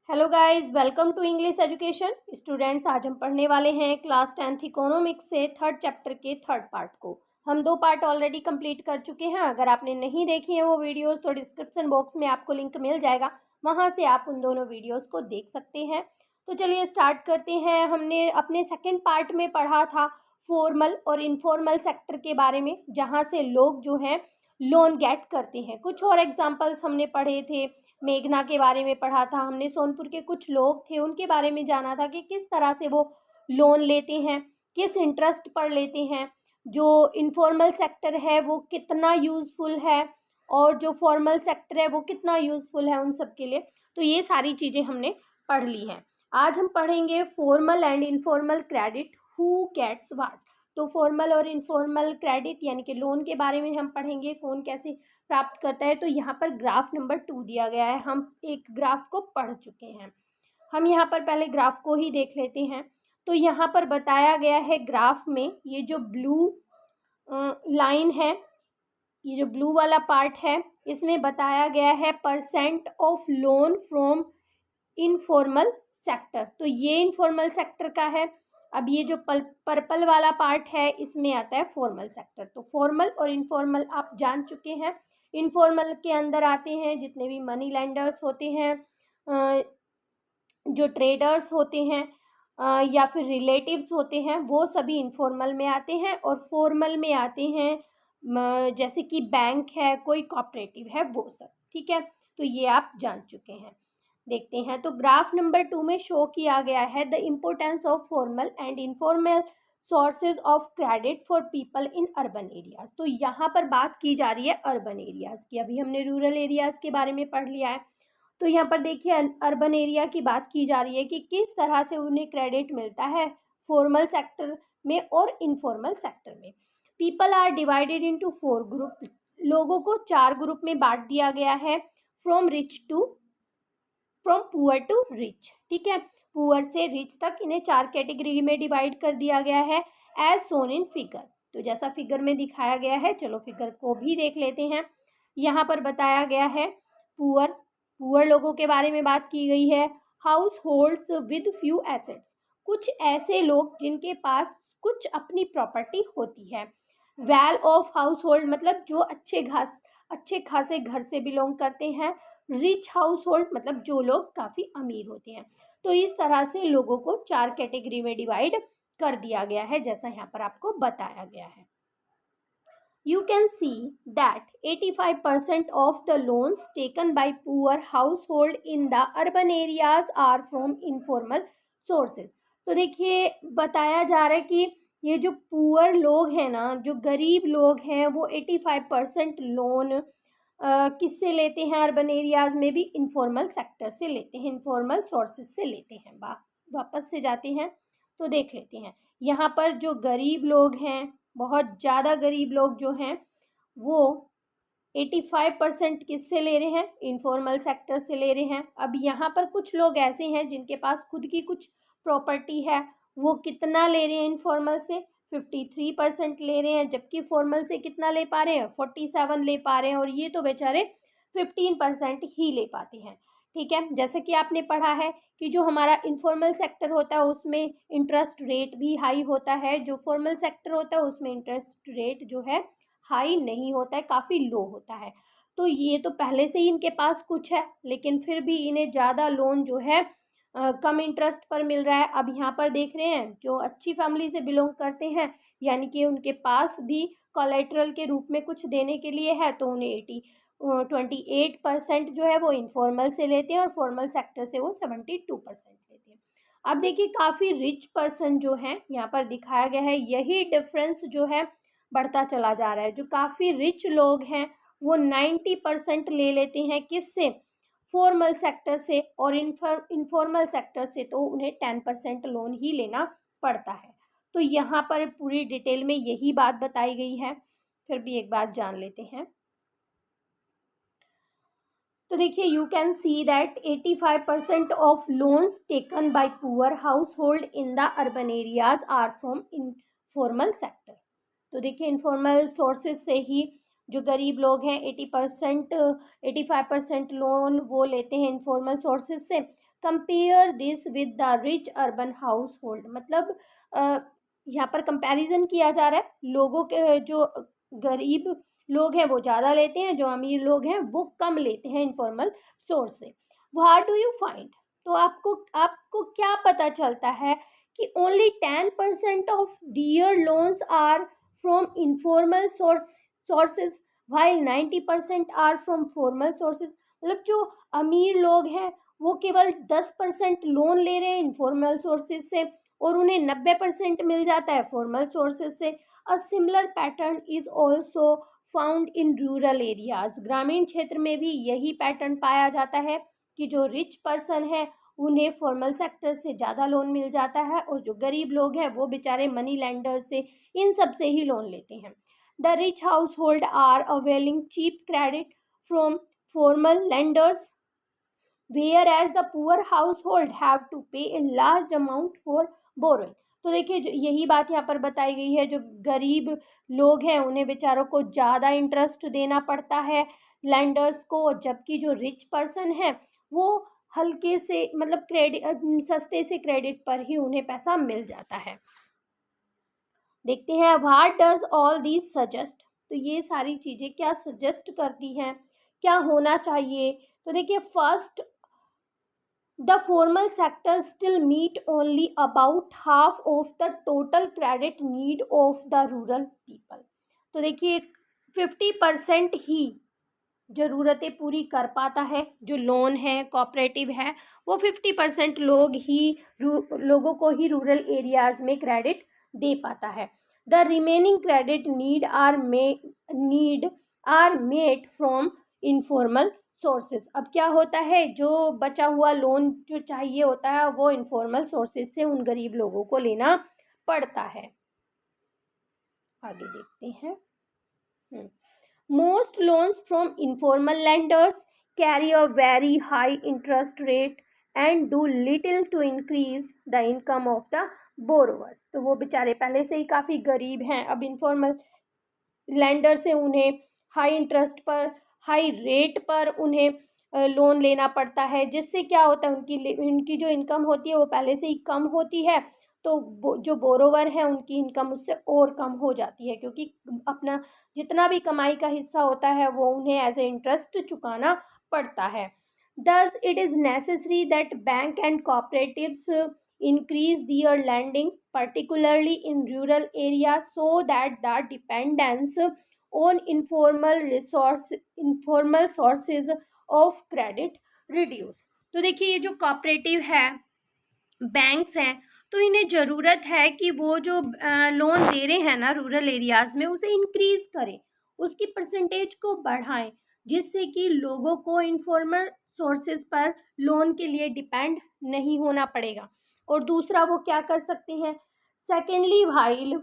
Hello guys, welcome to English education students. आज हम पढ़ने वाले हैं क्लास 10th इकोनॉमिक्स से थर्ड चैप्टर के थर्ड पार्ट को। हम 2 पार्ट ऑलरेडी कंप्लीट कर चुके हैं। अगर आपने नहीं देखी हैं वो वीडियोस तो डिस्क्रिप्शन बॉक्स में आपको लिंक मिल जाएगा, वहां से आप उन दोनों वीडियोस को देख सकते हैं। तो चलिए स्टार्ट करते हैं। हमने अपने सेकेंड पार्ट में पढ़ा था फॉर्मल और इनफॉर्मल सेक्टर के बारे में, जहाँ से लोग जो हैं लोन गेट करते हैं। कुछ और एग्जाम्पल्स हमने पढ़े थे। मेघना के बारे में पढ़ा था हमने, सोनपुर के कुछ लोग थे उनके बारे में जाना था कि किस तरह से वो लोन लेते हैं, किस इंटरेस्ट पर लेते हैं, जो इनफॉर्मल सेक्टर है वो कितना यूज़फुल है और जो फॉर्मल सेक्टर है वो कितना यूज़फुल है उन सब के लिए। तो ये सारी चीज़ें हमने पढ़ ली हैं। आज हम पढ़ेंगे formal and informal credit, who gets what. तो फॉर्मल और इनफॉर्मल क्रेडिट यानी कि लोन के बारे में हम पढ़ेंगे, कौन कैसे प्राप्त करता है। तो यहाँ पर ग्राफ नंबर 2 दिया गया है। हम एक ग्राफ को पढ़ चुके हैं। हम यहाँ पर पहले ग्राफ को ही देख लेते हैं। तो यहाँ पर बताया गया है ग्राफ में, ये जो ब्लू लाइन है, ये जो ब्लू वाला पार्ट है, इसमें बताया गया है percent of loan from informal sector. तो ये इनफॉर्मल सेक्टर का है। अब ये जो पर्पल वाला पार्ट है, इसमें आता है फॉर्मल सेक्टर। तो फॉर्मल और इनफॉर्मल आप जान चुके हैं। इनफॉर्मल के अंदर आते हैं जितने भी मनी लेंडर्स होते हैं, जो ट्रेडर्स होते हैं, या फिर रिलेटिव्स होते हैं, वो सभी इनफॉर्मल में आते हैं। और फॉर्मल में आते हैं जैसे कि बैंक है, कोई कोऑपरेटिव है, वो सब। ठीक है, तो ये आप जान चुके हैं। देखते हैं। तो ग्राफ नंबर 2 में शो किया गया है the importance of formal and informal sources of credit for people in urban areas. तो यहाँ पर बात की जा रही है अर्बन एरियाज की। अभी हमने रूरल एरियाज के बारे में पढ़ लिया है। तो यहाँ पर देखिए अर्बन एरिया की बात की जा रही है कि किस तरह से उन्हें क्रेडिट मिलता है फॉर्मल सेक्टर में और इनफॉर्मल सेक्टर में। People are divided into 4 group. लोगों को 4 ग्रुप में बांट दिया गया है, फ्रॉम पुअर टू रिच। ठीक है, पुअर से रिच तक इन्हें 4 कैटेगरी में डिवाइड कर दिया गया है, एज सोन इन फिगर। तो जैसा फिगर में दिखाया गया है, चलो फिगर को भी देख लेते हैं। यहाँ पर बताया गया है पुअर लोगों के बारे में बात की गई है। House holds with few assets, कुछ ऐसे लोग जिनके पास कुछ अपनी प्रॉपर्टी होती है। वेल ऑफ हाउस होल्ड मतलब जो अच्छे खासे घर से बिलोंग करते हैं। रिच हाउस होल्ड मतलब जो लोग काफ़ी अमीर होते हैं। तो इस तरह से लोगों को 4 कैटेगरी में डिवाइड कर दिया गया है, जैसा यहाँ पर आपको बताया गया है। You can see that 85% of the loans taken by poor household in the urban areas are from informal sources. तो देखिए बताया जा रहा है कि ये जो पुअर लोग हैं ना, जो गरीब लोग हैं, वो 85% लोन किससे लेते हैं अर्बन एरियाज में भी? इनफॉर्मल सेक्टर से लेते हैं, इनफॉर्मल सोर्सेज से लेते हैं। वापस से जाते हैं तो देख लेते हैं। यहाँ पर जो गरीब लोग हैं, बहुत ज़्यादा गरीब लोग जो हैं, वो 85% किससे ले रहे हैं? इनफॉर्मल सेक्टर से ले रहे हैं। अब यहाँ पर कुछ लोग ऐसे हैं जिनके पास खुद की कुछ प्रॉपर्टी है, वो कितना ले रहे हैं इनफॉर्मल से? 53% ले रहे हैं, जबकि फॉर्मल से कितना ले पा रहे हैं? 47 ले पा रहे हैं। और ये तो बेचारे 15% ही ले पाते हैं। ठीक है, जैसे कि आपने पढ़ा है कि जो हमारा इनफॉर्मल सेक्टर होता है उसमें इंटरेस्ट रेट भी हाई होता है, जो फॉर्मल सेक्टर होता है उसमें इंटरेस्ट रेट जो है हाई नहीं होता है, काफ़ी लो होता है। तो ये तो पहले से ही इनके पास कुछ है, लेकिन फिर भी इन्हें ज़्यादा लोन जो है कम इंटरेस्ट पर मिल रहा है। अब यहाँ पर देख रहे हैं जो अच्छी फैमिली से बिलोंग करते हैं, यानी कि उनके पास भी कोलेट्रल के रूप में कुछ देने के लिए है, तो उन्हें 28% जो है वो इनफॉर्मल से लेते हैं और फॉर्मल सेक्टर से वो 72% लेते हैं। अब देखिए काफ़ी रिच पर्सन जो है यहाँ पर दिखाया गया है, यही डिफरेंस जो है बढ़ता चला जा रहा है। जो काफ़ी रिच लोग हैं वो 90% ले लेते हैं, किससे? फॉर्मल सेक्टर से। और इनफॉर्मल सेक्टर से तो उन्हें 10% लोन ही लेना पड़ता है। तो यहाँ पर पूरी डिटेल में यही बात बताई गई है, फिर भी एक बात जान लेते हैं। तो देखिए you can see that 85% of loans taken by poor household in the urban areas are from informal sector. तो देखिए इनफॉर्मल सोर्सेज से ही जो गरीब लोग हैं 85% लोन वो लेते हैं इनफॉर्मल सोर्सेज से। Compare this with the rich urban house hold, मतलब यहाँ पर कंपैरिजन किया जा रहा है, लोगों के जो गरीब लोग हैं वो ज़्यादा लेते हैं, जो अमीर लोग हैं वो कम लेते हैं इनफॉर्मल सोर्स से। व्हाट डू यू फाइंड, तो आपको क्या पता चलता है कि only 10% of their loans are from informal sources while 90% are from formal sources, मतलब जो अमीर लोग हैं वो केवल 10% लोन ले रहे हैं इनफॉर्मल सोर्सेज से और उन्हें 90% मिल जाता है फॉर्मल सोर्सेज से। A similar pattern is also found in rural areas, ग्रामीण क्षेत्र में भी यही पैटर्न पाया जाता है कि जो रिच पर्सन है उन्हें फॉर्मल सेक्टर से ज़्यादा लोन मिल जाता है और जो गरीब लोग हैं वो बेचारे मनी लैंडर से इन सब से ही लोन लेते हैं। The rich household are availing cheap credit from formal lenders, whereas the poor household have to pay a large amount for borrowing। तो देखिए यही बात यहाँ पर बताई गई है, जो गरीब लोग हैं उन्हें बेचारों को ज़्यादा इंटरेस्ट देना पड़ता है लैंडर्स को, जबकि जो रिच पर्सन है वो हल्के से मतलब सस्ते से क्रेडिट पर ही उन्हें पैसा मिल जाता है। देखते हैं what does all this suggest, तो ये सारी चीज़ें क्या सजेस्ट करती हैं, क्या होना चाहिए। तो देखिए first, the formal sector still meet only about half of the total credit need of the rural people। तो देखिए 50% ही ज़रूरतें पूरी कर पाता है, जो लोन है कोऑपरेटिव है वो 50% लोगों को ही रूरल एरियाज में क्रेडिट दे पाता है। The remaining credit need are made from informal sources. अब क्या होता है, जो बचा हुआ लोन जो चाहिए होता है वो इनफॉर्मल सोर्सेज से उन गरीब लोगों को लेना पड़ता है। आगे देखते हैं। Most loans from informal lenders carry a very high interest rate and do little to increase the income of the borrowers। तो वो बेचारे पहले से ही काफ़ी गरीब हैं, अब इनफॉर्मल लेंडर से उन्हें हाई इंटरेस्ट पर, हाई रेट पर उन्हें लोन लेना पड़ता है, जिससे क्या होता है उनकी जो इनकम होती है वो पहले से ही कम होती है, तो जो बोरोवर हैं उनकी इनकम उससे और कम हो जाती है, क्योंकि अपना जितना भी कमाई का हिस्सा होता है वो उन्हें एज ए इंटरेस्ट चुकाना पड़ता है। Thus it is necessary that bank and cooperatives increase their lending, particularly in rural areas, so that the dependence on informal sources of credit reduce। तो देखिए ये जो कोऑपरेटिव है, बैंक्स हैं, तो इन्हें ज़रूरत है कि वो जो लोन दे रहे हैं ना रूरल एरियाज़ में उसे इंक्रीज़ करें, उसकी परसेंटेज को बढ़ाएं, जिससे कि लोगों को इनफॉर्मल सोर्सेज पर लोन के लिए डिपेंड नहीं होना पड़ेगा। और दूसरा वो क्या कर सकते हैं, secondly while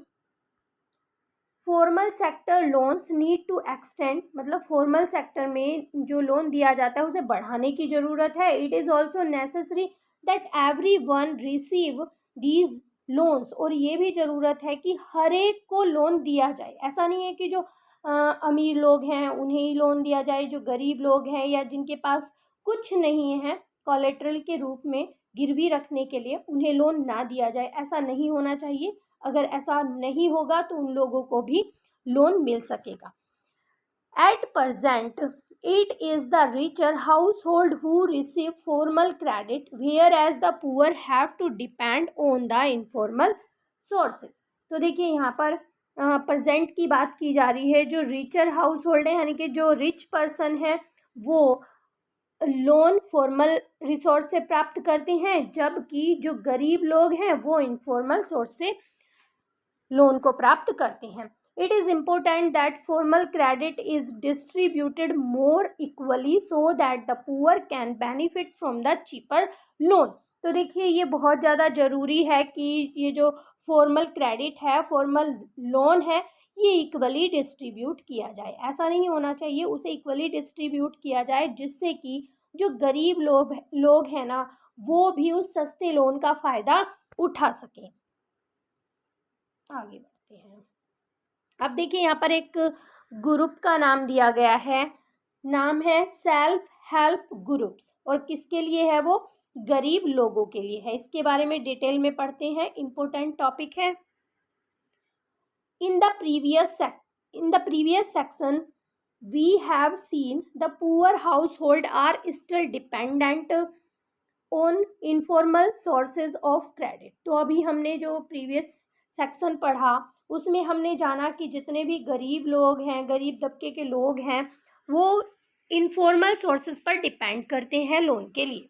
formal sector loans need to extend, मतलब फॉर्मल सेक्टर में जो लोन दिया जाता है उसे बढ़ाने की ज़रूरत है। It is also necessary that every one receive these loans, और ये भी ज़रूरत है कि हर एक को लोन दिया जाए। ऐसा नहीं है कि जो अमीर लोग हैं उन्हें ही लोन दिया जाए, जो गरीब लोग हैं या जिनके पास कुछ नहीं है कोलेट्रल के रूप में गिरवी रखने के लिए उन्हें लोन ना दिया जाए, ऐसा नहीं होना चाहिए। अगर ऐसा नहीं होगा तो उन लोगों को भी लोन मिल सकेगा। At present, it is the richer household who receive formal credit, whereas the poor have to depend on the informal sources। तो देखिए यहाँ पर प्रेजेंट की बात की जा रही है, जो रिचर हाउस होल्ड है यानी कि जो रिच पर्सन है वो लोन फॉर्मल रिसोर्स से प्राप्त करते हैं, जबकि जो गरीब लोग हैं वो इनफॉर्मल सोर्स से लोन को प्राप्त करते हैं। It is important that formal credit is distributed more equally so that the poor can benefit from the cheaper loan. तो देखिए ये बहुत ज़्यादा ज़रूरी है कि ये जो फॉर्मल क्रेडिट है, फॉर्मल लोन है, ये इक्वली डिस्ट्रीब्यूट किया जाए। ऐसा नहीं होना चाहिए, उसे इक्वली डिस्ट्रीब्यूट किया जाए जिससे कि जो गरीब लोग हैं ना वो भी उस सस्ते लोन का फ़ायदा उठा सकें। आगे बढ़ते हैं। अब देखिए यहाँ पर एक ग्रुप का नाम दिया गया है, नाम है सेल्फ हेल्प ग्रुप्स, और किसके लिए है वो, गरीब लोगों के लिए है। इसके बारे में डिटेल में पढ़ते हैं, इम्पोर्टेंट टॉपिक है। In the previous section, we have seen the poor household are still dependent on informal sources of credit। तो अभी हमने जो प्रीवियस सेक्शन पढ़ा उसमें हमने जाना कि जितने भी गरीब लोग हैं, गरीब तबके के लोग हैं, वो इनफॉर्मल सोर्सेज पर डिपेंड करते हैं लोन के लिए।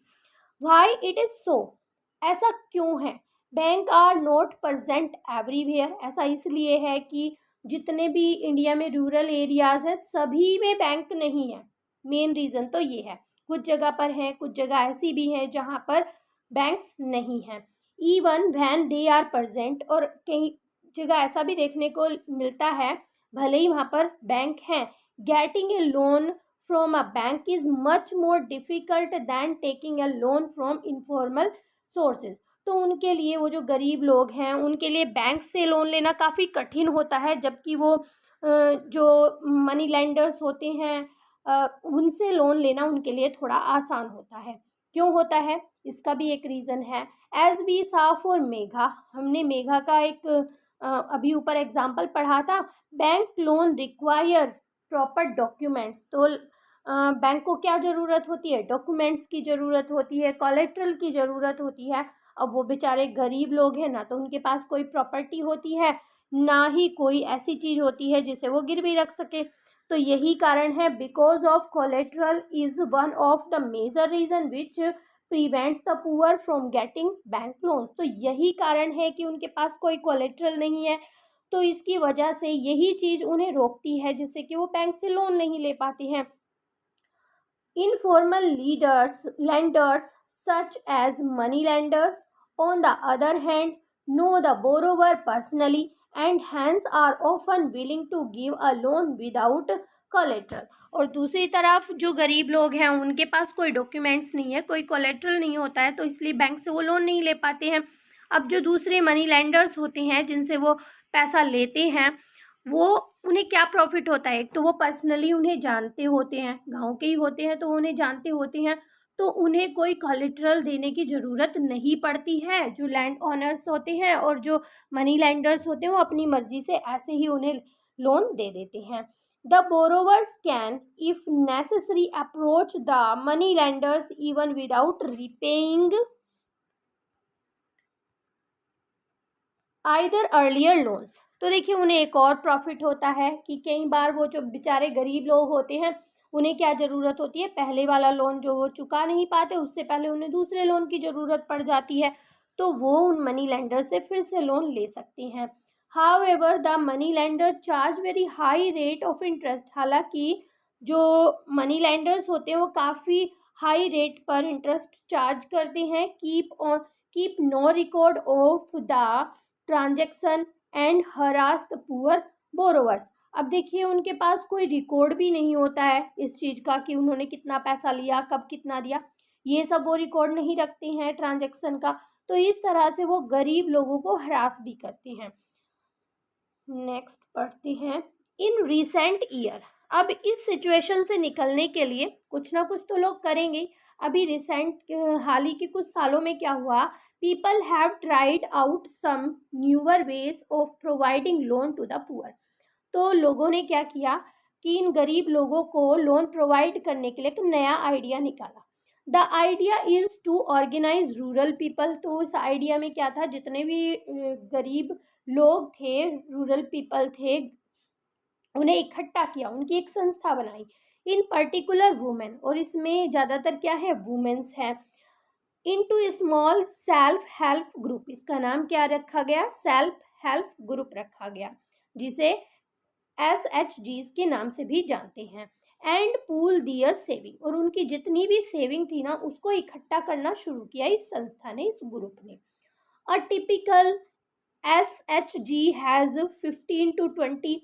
वाई इट इज़ सो, ऐसा क्यों है? Bank are not present everywhere, ऐसा इसलिए है कि जितने भी इंडिया में रूरल एरियाज़ है सभी में बैंक नहीं है। मेन रीज़न तो ये है, कुछ जगह पर हैं, कुछ जगह ऐसी भी हैं जहाँ पर बैंक्स नहीं हैं। Even when they are present, और कई जगह ऐसा भी देखने को मिलता है भले ही वहाँ पर बैंक हैं, getting a loan from a bank is much more difficult than taking a loan from informal sources. तो उनके लिए, वो जो गरीब लोग हैं उनके लिए बैंक से लोन लेना काफ़ी कठिन होता है, जबकि वो जो मनी लेंडर्स होते हैं उनसे लोन लेना उनके लिए थोड़ा आसान होता है। क्यों होता है? इसका भी एक रीज़न है। As we saw for Megha, हमने मेघा का एक अभी ऊपर एग्जाम्पल पढ़ा था। Bank loan require proper documents, तो बैंक को क्या ज़रूरत होती है? डॉक्यूमेंट्स की ज़रूरत होती है, कोलेट्रल की ज़रूरत होती है। अब वो बेचारे गरीब लोग हैं, ना तो उनके पास कोई प्रॉपर्टी होती है, ना ही कोई ऐसी चीज़ होती है जिसे वो गिरवी रख सके। तो यही कारण है, because of collateral is one of the major reason which prevents the poor from getting bank loan. तो यही कारण है कि उनके पास कोई कोलेट्रल नहीं है, तो इसकी वजह से यही चीज़ उन्हें रोकती है जिससे कि वो बैंक से लोन नहीं ले पाते हैं। Informal lenders such as money lenders, on the other hand, know the borrower personally and hence are often willing to give a loan without collateral। और दूसरी तरफ जो गरीब लोग हैं उनके पास कोई डॉक्यूमेंट्स नहीं है, कोई कोलेट्रल नहीं होता है, तो इसलिए बैंक से वो लोन नहीं ले पाते हैं। अब जो दूसरे मनी लेंडर्स होते हैं जिनसे वो पैसा लेते हैं, वो उन्हें क्या प्रॉफिट होता है? एक तो वो पर्सनली उन्हें जानते होते हैं, गांव के ही होते हैं तो उन्हें जानते होते हैं, तो उन्हें कोई कोलेट्रल देने की ज़रूरत नहीं पड़ती है। जो लैंड ओनर्स होते हैं और जो मनी लेंडर्स होते हैं वो अपनी मर्जी से ऐसे ही उन्हें लोन दे देते हैं। The borrowers can if necessary approach the money lenders even without repaying either earlier loans. तो देखिए उन्हें एक और प्रॉफिट होता है कि कई बार वो जो बेचारे गरीब लोग होते हैं उन्हें क्या ज़रूरत होती है, पहले वाला लोन जो वो चुका नहीं पाते उससे पहले उन्हें दूसरे लोन की ज़रूरत पड़ जाती है, तो वो उन मनी लेंडर से फिर से लोन ले सकते हैं। However the money lender charge very high rate of interest, हालांकि जो मनी लेंडर्स होते हैं वो काफ़ी हाई रेट पर इंटरेस्ट चार्ज करते हैं। Keep no record of the transaction and harass the poor borrowers. अब देखिए उनके पास कोई रिकॉर्ड भी नहीं होता है इस चीज़ का कि उन्होंने कितना पैसा लिया, कब कितना दिया, ये सब वो रिकॉर्ड नहीं रखते हैं ट्रांजैक्शन का, तो इस तरह से वो गरीब लोगों को हरास भी करते हैं। नेक्स्ट पढ़ते हैं, इन रिसेंट ईयर। अब इस सिचुएशन से निकलने के लिए कुछ ना कुछ तो लोग करेंगे। अभी हाल ही के कुछ सालों में क्या हुआ, people have tried out some newer ways of providing loan to the poor। तो लोगों ने क्या किया कि इन गरीब लोगों को लोन प्रोवाइड करने के लिए एक नया आइडिया निकाला। The idea is to organise rural people. तो इस आइडिया में क्या था, जितने भी गरीब लोग थे, रूरल पीपल थे, उन्हें इकट्ठा किया, उनकी एक संस्था बनाई। इन पर्टिकुलर वुमेन, और इसमें ज़्यादातर क्या है, वुमेन्स है। Into small self help group, इसका नाम क्या रखा गया, सेल्फ हेल्प ग्रुप रखा गया, जिसे SHGs के नाम से भी जानते हैं। एंड पूल दियर सेविंग, और उनकी जितनी भी सेविंग थी ना उसको इकट्ठा करना शुरू किया इस संस्था ने, इस ग्रुप ने। A typical SHG has 15 to 20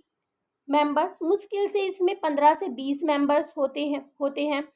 members, मुश्किल से इसमें 15 से 20 मेंबर्स होते हैं।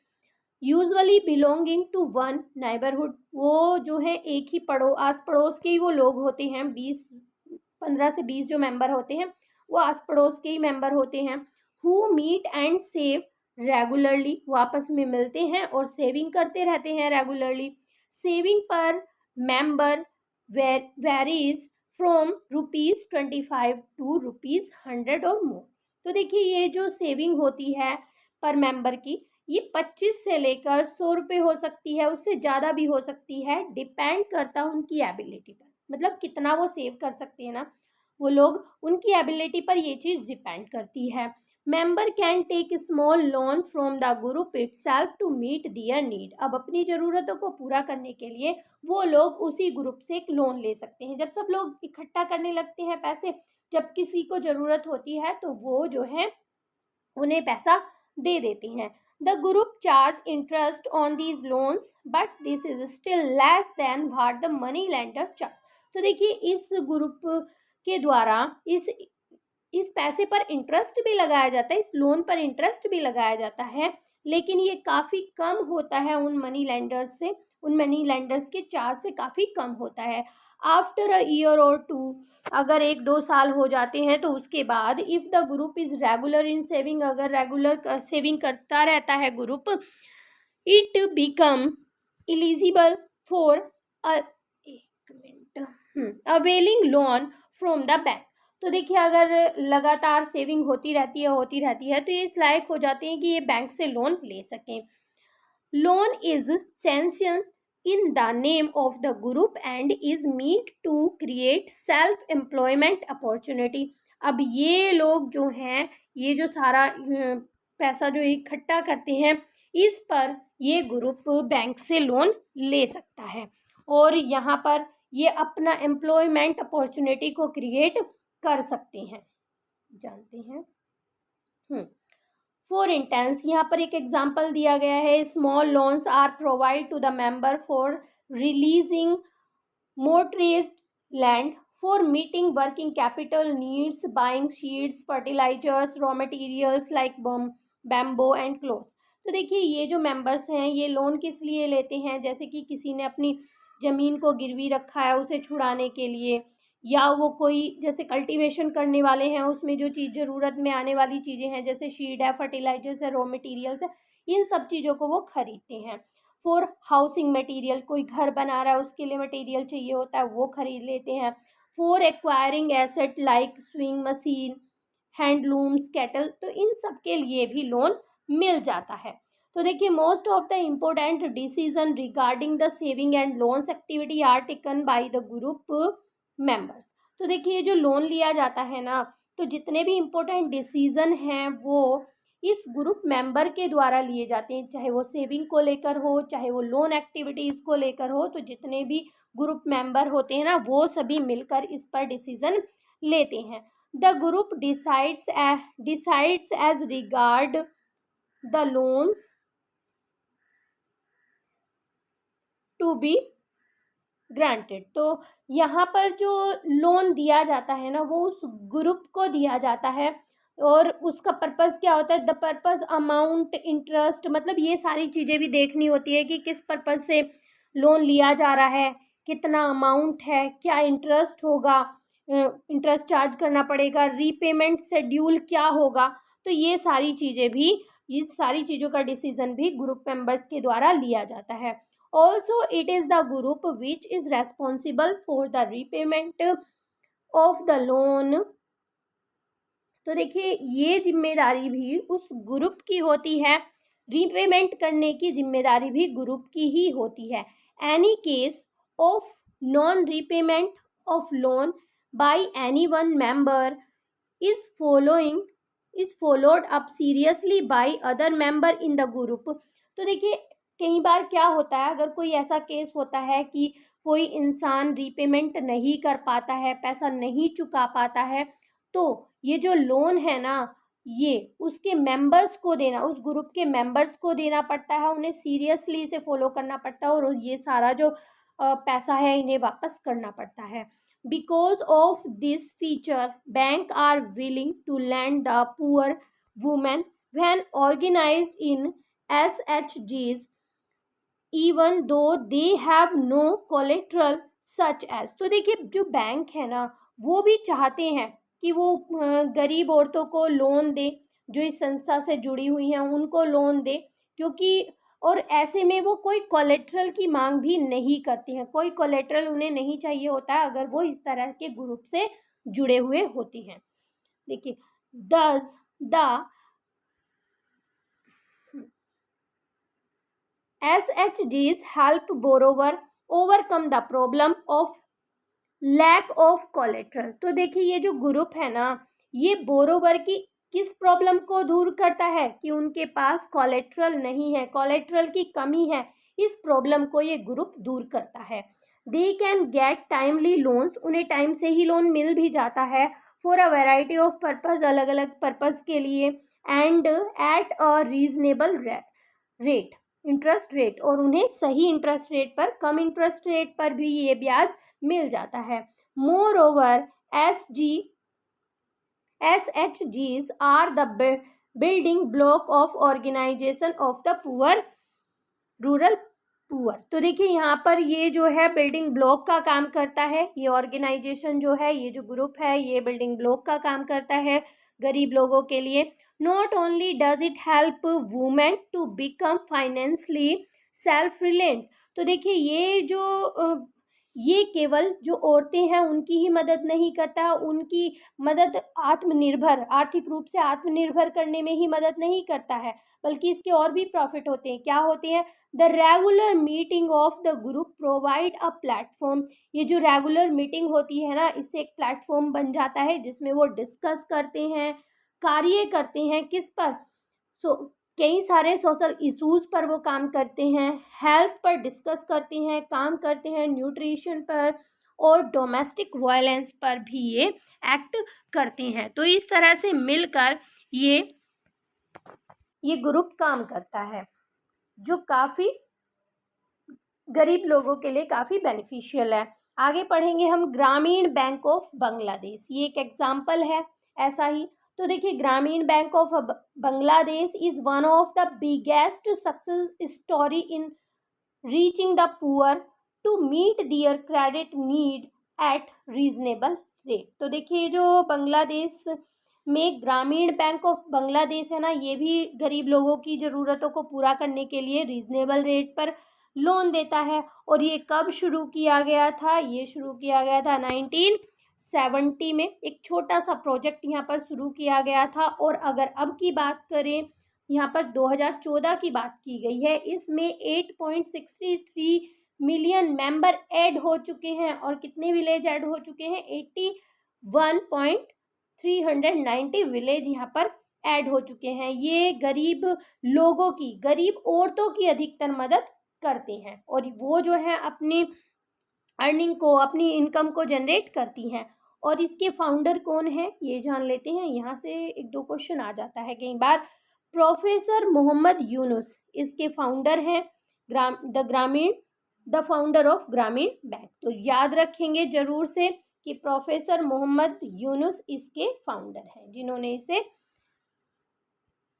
Usually belonging to one neighbourhood, वो जो है एक ही आस पड़ोस के ही वो लोग होते हैं। 15 से 20 जो मेंबर होते हैं वो आस पड़ोस के ही मेंबर होते हैं। Who meet and save regularly, वो आपस में मिलते हैं और सेविंग करते रहते हैं रेगुलरली। सेविंग पर मेंबर वेरीज फ्रॉम ₹25 टू ₹100 और मोर। तो देखिए ये जो सेविंग होती है पर मेंबर की, ये 25 से लेकर ₹100 हो सकती है, उससे ज़्यादा भी हो सकती है, डिपेंड करता है उनकी एबिलिटी पर। मतलब कितना वो सेव कर सकते हैं ना वो लोग, उनकी एबिलिटी पर ये चीज़ डिपेंड करती है। Member can take small loan from the group itself to meet their need. अब अपनी ज़रूरतों को पूरा करने के लिए वो लोग उसी ग्रुप से एक लोन ले सकते हैं। जब सब लोग इकट्ठा करने लगते हैं पैसे, जब किसी को ज़रूरत होती है तो वो जो है उन्हें पैसा दे देते हैं। The group charge interest on these loans but this is still less than what the money lender charge. तो देखिए इस ग्रुप के द्वारा इस पैसे पर इंटरेस्ट भी लगाया जाता है, इस लोन पर इंटरेस्ट भी लगाया जाता है, लेकिन ये काफ़ी कम होता है उन मनी लेंडर्स से, उन मनी लेंडर्स के चार्ज से काफ़ी कम होता है। आफ्टर अ ईयर और टू, अगर 1-2 साल हो जाते हैं तो उसके बाद if the group is regular in saving, अगर रेगुलर सेविंग करता रहता है group, it become eligible for एक minute availing loan from the bank. तो देखिए अगर लगातार सेविंग होती रहती है तो ये इस लायक हो जाते हैं कि ये बैंक से लोन ले सकें। Loan is sanction in the name of the group and is meant to create self employment opportunity। अब ये लोग जो हैं, ये जो सारा पैसा जो इकट्ठा करते हैं, इस पर ये ग्रुप बैंक से लोन ले सकता है और यहाँ पर ये अपना एम्प्लॉयमेंट अपॉर्चुनिटी को क्रिएट कर सकते हैं। जानते हैं फॉर इंटेंस, यहाँ पर एक एग्जाम्पल दिया गया है, small loans are provide to the member for releasing mortgaged land for meeting working capital needs, buying seeds, fertilisers, raw materials like bamboo and cloth. तो देखिए ये जो मेंबर्स हैं ये लोन किस लिए लेते हैं, जैसे कि किसी ने अपनी ज़मीन को गिरवी रखा है उसे छुड़ाने के लिए, या वो कोई जैसे कल्टीवेशन करने वाले हैं उसमें जो चीज़ ज़रूरत में आने वाली चीज़ें हैं जैसे सीड है, फर्टिलाइजर्स है, रॉ मटेरियल्स है, इन सब चीज़ों को वो खरीदते हैं। फॉर हाउसिंग मटेरियल, कोई घर बना रहा है उसके लिए मटेरियल चाहिए होता है वो खरीद लेते हैं। For acquiring asset like swing machine, handlooms, cattle, तो इन सब के लिए भी लोन मिल जाता है। तो देखिए most of the important decision regarding the saving and loans activity are taken by the group members. तो देखिए जो लोन लिया जाता है ना, तो जितने भी इम्पोर्टेंट डिसीजन हैं वो इस ग्रुप मेंबर के द्वारा लिए जाते हैं, चाहे वो सेविंग को लेकर हो, चाहे वो लोन एक्टिविटीज़ को लेकर हो। तो जितने भी ग्रुप मेंबर होते हैं ना वो सभी मिलकर इस पर डिसीजन लेते हैं। The group decides as regard the loans to be granted. तो यहाँ पर जो लोन दिया जाता है ना वो उस ग्रुप को दिया जाता है और उसका पर्पस क्या होता है, द पर्पस, अमाउंट, इंटरेस्ट, मतलब ये सारी चीज़ें भी देखनी होती है कि किस पर्पस से लोन लिया जा रहा है, कितना अमाउंट है, क्या इंटरेस्ट होगा, इंटरेस्ट चार्ज करना पड़ेगा, रीपेमेंट शेड्यूल क्या होगा। तो ये सारी चीज़ें भी, ये सारी चीज़ों का डिसीजन भी ग्रुप मेंबर्स के द्वारा लिया जाता है। Also, it is the group which is responsible for the repayment of the loan। तो देखिए ये जिम्मेदारी भी उस ग्रुप की होती है, रीपेमेंट करने की जिम्मेदारी भी ग्रुप की ही होती है। Any case of non repayment of loan by any one member is followed up seriously by other member in the group. तो देखिए कई बार क्या होता है, अगर कोई ऐसा केस होता है कि कोई इंसान रीपेमेंट नहीं कर पाता है, पैसा नहीं चुका पाता है, तो ये जो लोन है ना ये उसके मेंबर्स को देना, उस ग्रुप के मेंबर्स को देना पड़ता है, उन्हें सीरियसली इसे फॉलो करना पड़ता है और ये सारा जो पैसा है इन्हें वापस करना पड़ता है। Because of this feature bank are willing to lend the poor women when organised in SHGs even though they have no collateral such as. तो देखिए जो बैंक है ना वो भी चाहते हैं कि वो गरीब औरतों को लोन दे, जो इस संस्था से जुड़ी हुई हैं उनको लोन दे, क्योंकि और ऐसे में वो कोई कोलेट्रल की मांग भी नहीं करती हैं, कोई कोलेट्रल उन्हें नहीं चाहिए होता है अगर वो इस तरह के ग्रुप से जुड़े हुए होते हैं। देखिए, thus the SHGs help borrower overcome the problem of lack of collateral. तो देखिए, ये जो ग्रुप है ना, ये बोरोवर की किस प्रॉब्लम को दूर करता है कि उनके पास कोलेट्रल नहीं है, कोलेट्रल की कमी है। इस प्रॉब्लम को ये ग्रुप दूर करता है। They can get timely loans, उन्हें टाइम से ही लोन मिल भी जाता है। For a variety of purpose, अलग अलग पर्पज के लिए। And at a reasonable rate, interest rate, और उन्हें सही इंटरेस्ट रेट पर, कम इंटरेस्ट रेट पर भी ये ब्याज मिल जाता है। Moreover SHGs are the building block of organisation of the poor, rural poor. तो देखिए, यहाँ पर ये जो है बिल्डिंग ब्लॉक का काम करता है। ये ऑर्गेनाइजेशन जो है, ये जो ग्रुप है, ये बिल्डिंग ब्लॉक का काम करता है गरीब लोगों के लिए। Not only does it help women to become financially self reliant. तो देखिए, ये केवल जो औरतें हैं उनकी ही मदद नहीं करता, उनकी मदद आत्मनिर्भर, आर्थिक रूप से आत्मनिर्भर करने में ही मदद नहीं करता है, बल्कि इसके और भी प्रॉफिट होते हैं। क्या होते हैं? The regular meeting of the group provide a platform. ये जो रेगुलर मीटिंग होती है ना, इससे एक प्लेटफॉर्म बन जाता है जिसमें वो डिस्कस करते हैं, कार्य करते हैं किस पर, कई सारे सोशल इश्यूज पर वो काम करते हैं, हेल्थ पर डिस्कस करते हैं, काम करते हैं, न्यूट्रिशन पर और डोमेस्टिक वायलेंस पर भी ये एक्ट करते हैं। तो इस तरह से मिलकर ये ग्रुप काम करता है, जो काफ़ी गरीब लोगों के लिए काफ़ी बेनिफिशियल है। आगे पढ़ेंगे हम ग्रामीण बैंक ऑफ बांग्लादेश, ये एक एग्जाम्पल है ऐसा ही। तो देखिए, Grameen bank of Bangladesh is one of the biggest success story in reaching the poor to meet their credit need at reasonable rate. तो देखिए, जो बांग्लादेश में ग्रामीण बैंक ऑफ बांग्लादेश है ना, ये भी गरीब लोगों की ज़रूरतों को पूरा करने के लिए रीजनेबल रेट पर लोन देता है। और ये कब शुरू किया गया था? ये शुरू किया गया था 1970 में। एक छोटा सा प्रोजेक्ट यहाँ पर शुरू किया गया था। और अगर अब की बात करें, यहाँ पर 2014 की बात की गई है, इसमें 8.63 मिलियन मेंबर ऐड हो चुके हैं। और कितने विलेज ऐड हो चुके हैं? 81.390 विलेज यहाँ पर ऐड हो चुके हैं। ये गरीब लोगों की, गरीब औरतों की अधिकतर मदद करते हैं, और वो जो है अपनी अर्निंग को, अपनी इनकम को जनरेट करती हैं। और इसके फाउंडर कौन है, ये जान लेते हैं। यहाँ से एक दो क्वेश्चन आ जाता है कई बार। प्रोफेसर मोहम्मद यूनुस इसके फाउंडर हैं, द फाउंडर ऑफ ग्रामीण बैंक। तो याद रखेंगे जरूर से कि प्रोफेसर मोहम्मद यूनुस इसके फाउंडर हैं, जिन्होंने इसे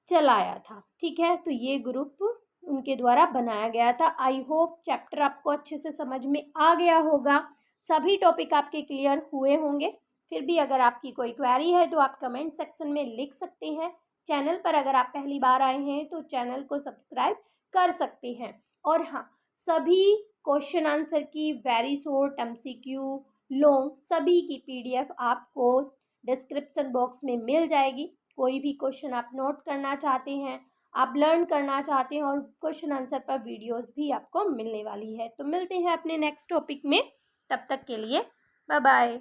चलाया था। ठीक है, तो ये ग्रुप उनके द्वारा बनाया गया था। आई होप चैप्टर आपको अच्छे से समझ में आ गया होगा, सभी टॉपिक आपके क्लियर हुए होंगे। फिर भी अगर आपकी कोई क्वेरी है तो आप कमेंट सेक्शन में लिख सकते हैं। चैनल पर अगर आप पहली बार आए हैं तो चैनल को सब्सक्राइब कर सकते हैं। और हाँ, सभी क्वेश्चन आंसर की वेरी शॉर्ट, MCQ, लॉन्ग, सभी की PDF आपको डिस्क्रिप्शन बॉक्स में मिल जाएगी। कोई भी क्वेश्चन आप नोट करना चाहते हैं, आप लर्न करना चाहते हैं, और क्वेश्चन आंसर पर वीडियोस भी आपको मिलने वाली है। तो मिलते हैं अपने नेक्स्ट टॉपिक में, तब तक के लिए बाय बाय।